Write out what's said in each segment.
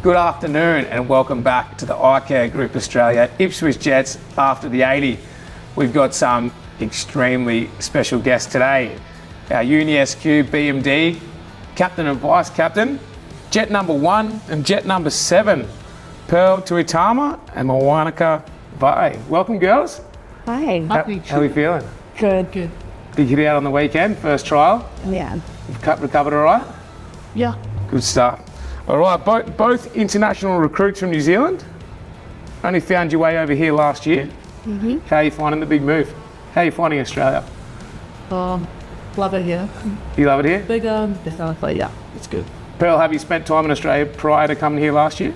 Good afternoon and welcome back to the iCare Group Australia Ipswich Jets after the 80. We've got some extremely special guests today. Our UniSQ BMD, Captain and Vice Captain, Jet number 1 and Jet number 7, Pearl Tuitama and Moanekah Va'ai. Welcome, girls. Hi. How are we feeling? Good. Big hit out on the weekend, first trial. Yeah. Recovered all right? Yeah. Good stuff. All right, both international recruits from New Zealand. Only found your way over here last year. Mm-hmm. How are you finding the big move? How are you finding Australia? Love it here. You love it here? Big, yeah, it's good. Pearl, have you spent time in Australia prior to coming here last year?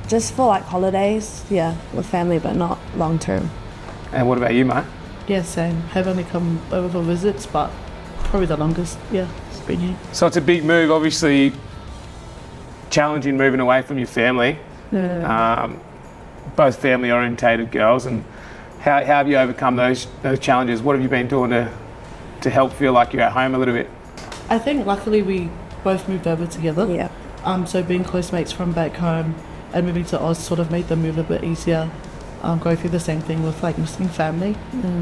Just for like holidays, yeah, with family, but not long term. And what about you, mate? Yeah, same. Have only come over for visits, but probably the longest, yeah, it's been here. So it's a big move, obviously challenging moving away from your family. Both family orientated girls, and how have you overcome those challenges? What have you been doing to help feel like you're at home a little bit? I think luckily we both moved over together. Yeah. So being close mates from back home and moving to Oz sort of made the move a bit easier. Going through the same thing with like missing family.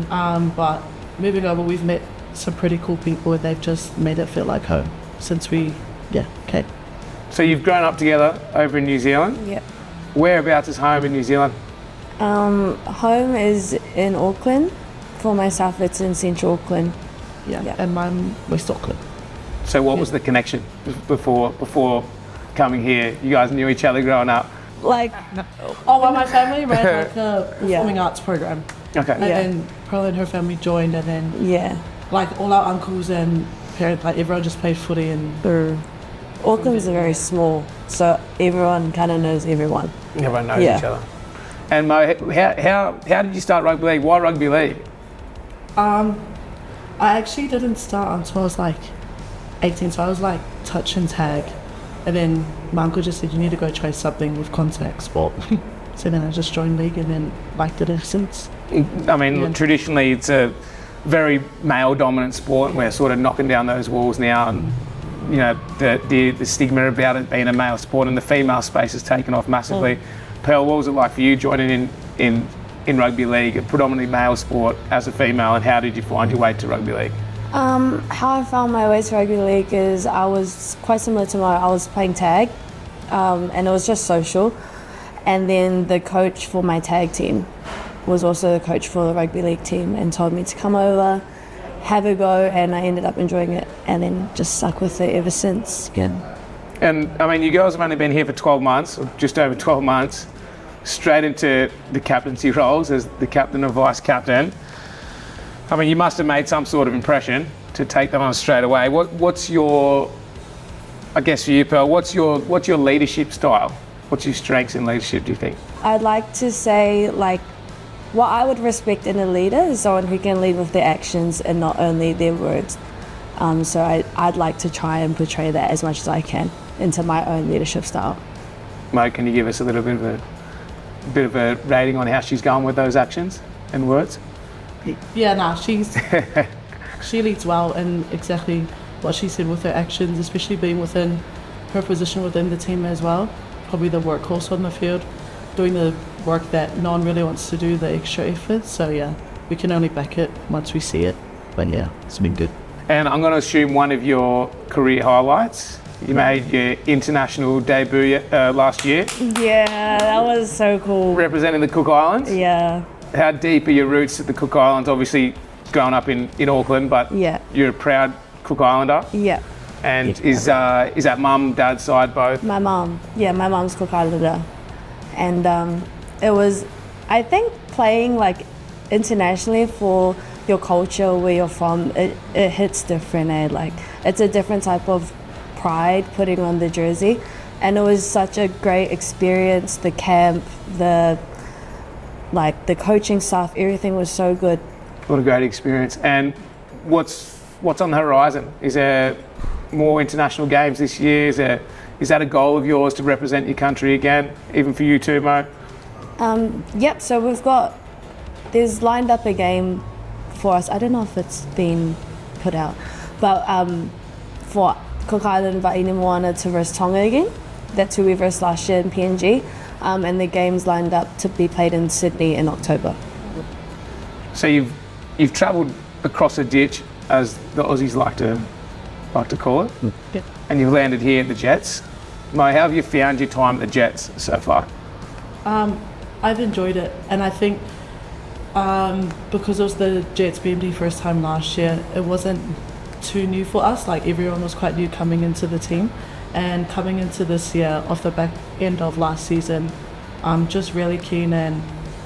But moving over, we've met some pretty cool people and they've just made it feel like home since we, okay. So you've grown up together over in New Zealand? Yeah. Whereabouts is home in New Zealand? Home is in Auckland. For myself, it's in Central Auckland. Yeah. And mine West Auckland. So what was the connection before coming here? You guys knew each other growing up? Like, well, my family ran like a performing arts program. Okay. And then Pearl and her family joined, and then like all our uncles and parents, like everyone just played footy and. Auckland's very small, so everyone kind of knows everyone. Everyone knows each other. And Mo, how did you start rugby league? Why rugby league? I actually didn't start until I was like 18, so I was like touch and tag, and then my uncle just said you need to go try something with contact sport. So then I just joined league and then liked it ever since. I mean, traditionally it's a very male dominant sport. We're sort of knocking down those walls now, and you know the stigma about it being a male sport, and the female space has taken off massively. Pearl, what was it like for you joining in rugby league, a predominantly male sport, as a female, and how did you find your way to rugby league? How I found my way to rugby league is I was quite similar to I was playing tag, and it was just social. And then the coach for my tag team was also the coach for the rugby league team and told me to come over, have a go, and I ended up enjoying it and then just stuck with it ever since. Good. And I mean, you girls have only been here for 12 months, or just over 12 months, straight into the captaincy roles as the captain and vice captain. I mean, you must have made some sort of impression to take them on straight away. What's your, I guess for you, Pearl, what's your leadership style? What's your strengths in leadership, do you think? I'd like to say, like, what I would respect in a leader is someone who can lead with their actions and not only their words. So I'd like to try and portray that as much as I can into my own leadership style. Mo, can you give us a little bit of a rating on how she's going with those actions and words? Yeah, she leads well, and exactly what she said with her actions, especially being within her position within the team as well. Probably the workhorse on the field, doing the work that no one really wants to do, the extra effort. So yeah, we can only back it once we see it. But yeah, it's been good. And I'm going to assume one of your career highlights, you made your international debut last year. Yeah, that was so cool. Representing the Cook Islands. Yeah. How deep are your roots at the Cook Islands? Obviously growing up in Auckland, but you're a proud Cook Islander. Yeah. And is that mum, dad's side both? My mum. Yeah, my mum's Cook Islander. And it was, I think, playing like internationally for your culture, where you're from, it hits different. Like, it's a different type of pride putting on the jersey. And it was such a great experience. The camp, the coaching staff, everything was so good. What a great experience. And what's on the horizon? Is there more international games this year? Is that a goal of yours to represent your country again, even for you too, Mo? Yep, so there's lined up a game for us. I don't know if it's been put out, but for Cook Island Va'ai to versus Tonga again. That's who we versed last year in PNG. And the game's lined up to be played in Sydney in October. So you've travelled across a ditch, as the Aussies like to call it, Yeah. and you've landed here at the Jets. Mo, how have you found your time at the Jets so far? I've enjoyed it, and I think because it was the Jets BMD first time last year, it wasn't too new for us. Like everyone was quite new coming into the team, and coming into this year off the back end of last season, I'm just really keen, and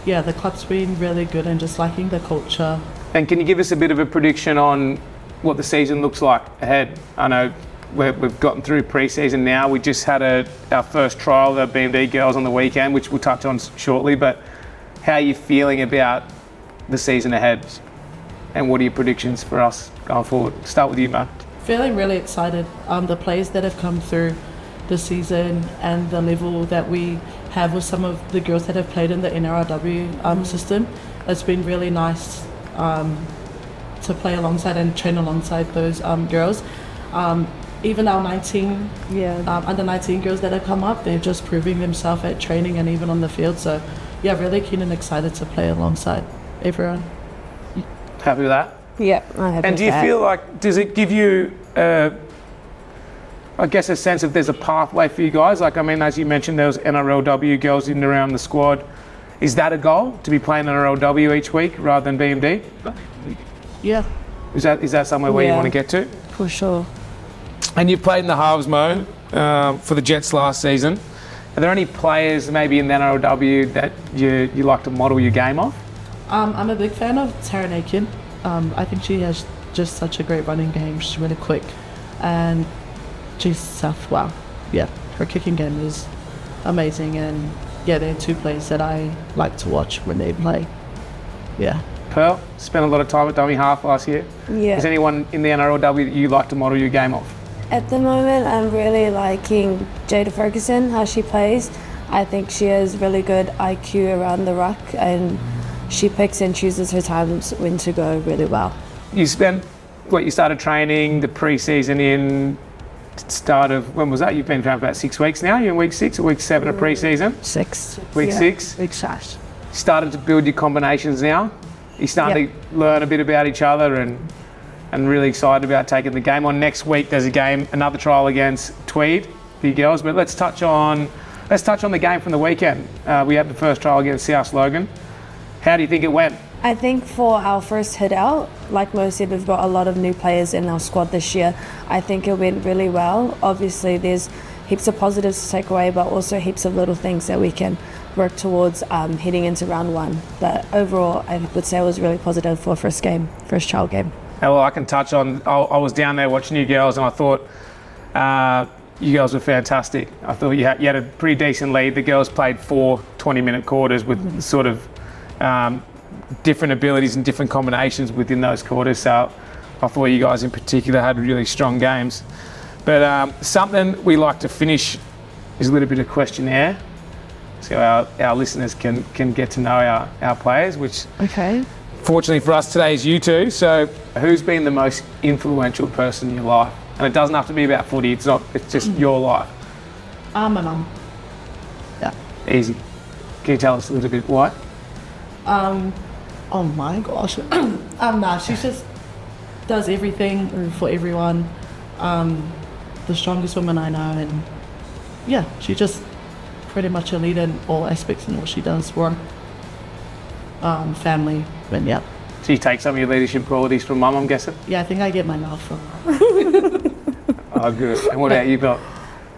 yeah, the club's been really good and just liking the culture. And can you give us a bit of a prediction on what the season looks like ahead? I know we've gotten through pre-season now. We just had our first trial of the BMD girls on the weekend, which we'll touch on shortly. But how are you feeling about the season ahead? And what are your predictions for us going forward? Start with you, Mo. Feeling really excited. The players that have come through this season and the level that we have with some of the girls that have played in the NRLW system, it's been really nice to play alongside and train alongside those girls. Even our under 19 girls that have come up, they're just proving themselves at training and even on the field. So yeah, really keen and excited to play alongside everyone. Happy with that? Yeah, I'm happy And with do you that. feel like, does it give you, I guess, a sense of there's a pathway for you guys? Like, I mean, as you mentioned, there was NRLW girls in and around the squad. Is that a goal, to be playing NRLW each week rather than BMD? Yeah. Is that somewhere where you Yeah. want to get to? For sure. And you've played in the halves, Mo, for the Jets last season. Are there any players maybe in the NRLW that you like to model your game off? I'm a big fan of Tara Nakin. I think she has just such a great running game. She's really quick, and she's tough. Wow, yeah, her kicking game is amazing, and yeah, they're two players that I like to watch when they play. Yeah. Pearl, spent a lot of time at dummy half last year. Yeah. Is anyone in the NRLW that you like to model your game off? At the moment, I'm really liking Jada Ferguson, how she plays. I think she has really good IQ around the ruck, and she picks and chooses her times when to go really well. You started training the pre-season in start of, when was that? You've been around for about 6 weeks now. You're in week 6 or week 7 of pre-season? 6. Week Yeah. 6. Week 6. Started to build your combinations now. You're starting to learn a bit about each other and really excited about taking the game on. Next week there's another trial against Tweed for you girls. But let's touch on the game from the weekend. We had the first trial against South Logan. How do you think it went? I think for our first hit out, like Mo said, we've got a lot of new players in our squad this year. I think it went really well. Obviously, there's heaps of positives to take away, but also heaps of little things that we can work towards heading into round 1. But overall, I would say it was really positive for first trial game. Well, I can touch on, I was down there watching you girls and I thought you girls were fantastic. I thought you had a pretty decent lead. The girls played 4 20-minute quarters with sort of different abilities and different combinations within those quarters. So I thought you guys in particular had really strong games. But something we like to finish is a little bit of questionnaire, so our listeners can get to know our players, which Okay. fortunately for us today is you two. So who's been the most influential person in your life? And it doesn't have to be about footy, it's just your life. My mum. Yeah. Easy. Can you tell us a little bit why? Oh my gosh. Nah, she just does everything for everyone. The strongest woman I know, and yeah, she just pretty much a leader in all aspects in what she does. Work, family, and yeah. So you take some of your leadership qualities from mum, I'm guessing? Yeah, I think I get my love from her. Oh, good. And what about you, Bill?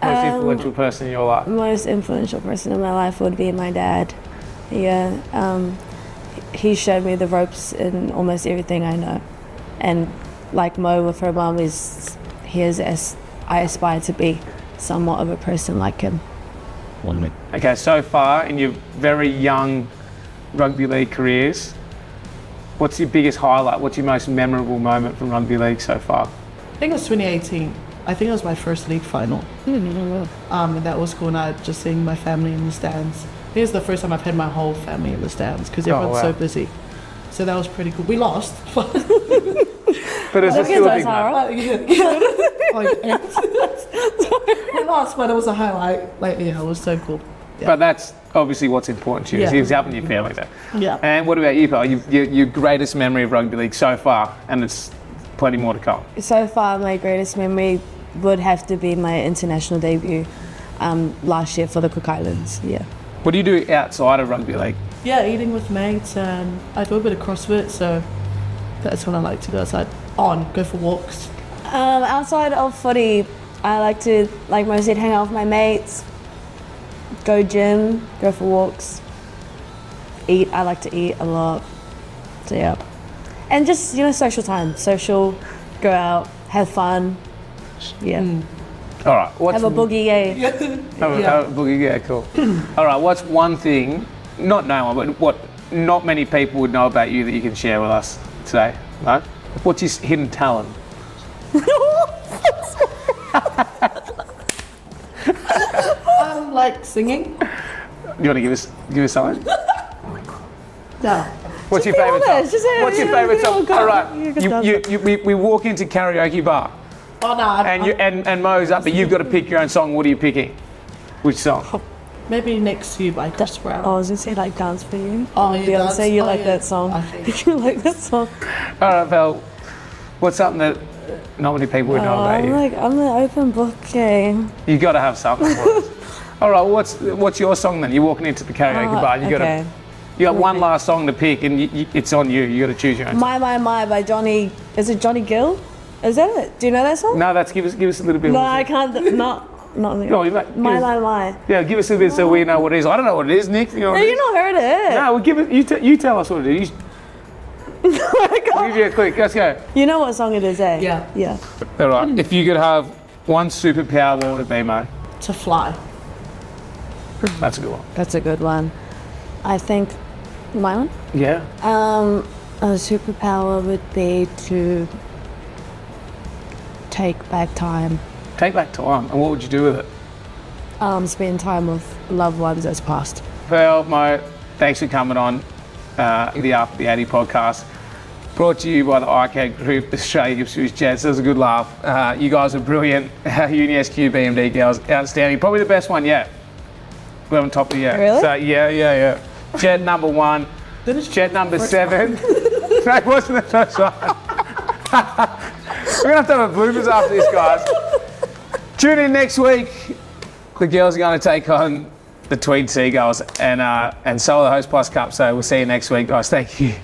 Most influential person in your life? Most influential person in my life would be my dad. Yeah, he showed me the ropes in almost everything I know. And like Mo with her mum, I aspire to be somewhat of a person like him. Okay, so far in your very young rugby league careers, what's your biggest highlight? What's your most memorable moment from rugby league so far? I think it was 2018. I think it was my first league final. And that was cool. And just seeing my family in the stands. I think it's the first time I've had my whole family in the stands because everyone's so busy. So that was pretty cool. We lost. But But it's Look still at a big those, moment. Hara. Last one, it was a highlight. Like, yeah, it was so cool. Yeah. But that's obviously what's important to you. Yeah. Is helping your family there. Yeah. And what about you, Pearl? Your greatest memory of rugby league so far, and it's plenty more to come. So far, my greatest memory would have to be my international debut last year for the Cook Islands. Yeah. What do you do outside of rugby league? Yeah, eating with mates, and I do a bit of CrossFit, so that's when I like to go outside. Go for walks. Outside of footy, I like to mostly hang out with my mates, go gym, go for walks, eat. I like to eat a lot. So yeah. And just, social time. Go out, have fun. Yeah. All right. Have a boogie, yeah. Have a boogie, yeah, cool. All right. What's one thing, not no one, but what not many people would know about you that you can share with us today? No? What's your hidden talent? Like singing. You want to give us something? No. What's your be favourite song? honest, just say- What's your favourite song? go. All right. You can We walk into karaoke bar, Oh no. and Mo's up, but you've got to pick your own song. What are you picking? Which song? Maybe Next to You by Chris Brown. I was gonna say Dance for You. Oh, yeah, Beyonce, Dance. you Oh, like yeah. that song? Okay. You like that song? All right, Val. What's something that not many people would know about you? I'm an open book, okay. You got to have something for us. All right. What's your song then? You're walking into the karaoke bar. You got one last song to pick, and it's on you. You got to choose your own. My by Johnny. Is it Johnny Gill? Is that it? Do you know that song? No, give us a little bit. No, of I can't. Not. No, you might- My. Yeah, give us a bit so we know what it is. I don't know what it is, Nick. You know what No, it you is? not heard it. No, well, give it. You tell us what it is. I'll give you a quick. Let's go. You know what song it is, eh? Yeah. Yeah. All right. If you could have one superpower, what would it be, mate? To fly. That's a good one. That's a good one. I think my one. Yeah. A superpower would be to take back time. Take back time. And what would you do with it? Spend time with loved ones that's passed. Well, Mo, thanks for coming on the After the 80 podcast. Brought to you by the ICAG Group, Australia Ipswich Jets. That was a good laugh. You guys are brilliant. UniSQ BMD girls, outstanding. Probably the best one yet. We're on top of the year. Really? So, yeah. Jet number 1. Jet number 7. That wasn't the first one. We're going to have a bloopers after this, guys. Tune in next week. The girls are going to take on the Tweed Seagulls and so are the Host Plus Cup. So we'll see you next week, guys. Thank you.